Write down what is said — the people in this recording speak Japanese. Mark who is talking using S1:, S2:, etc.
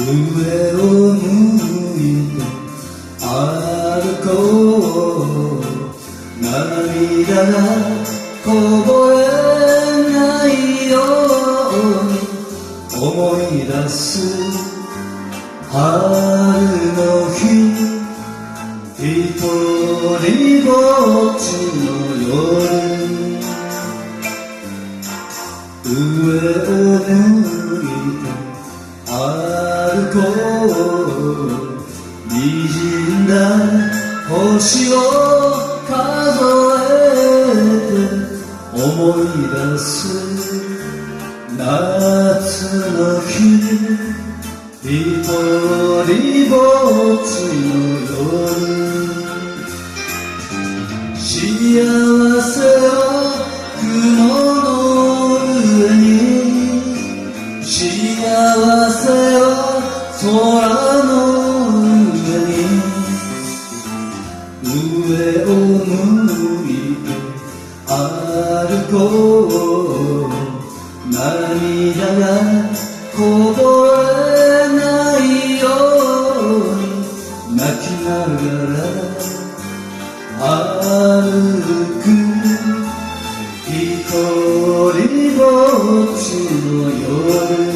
S1: 上を向いて歩こう。涙がこぼれないように思い出す春の日、一人ぼっちの夜、上を向いて歩こう。滲んだ星を数えて思い出す夏の日、一人ぼっちの夜。幸せは雲の上に、幸せは空の上に、上を向いて歩こう。涙がこぼれないように泣きながら歩く。一人ぼっちの夜。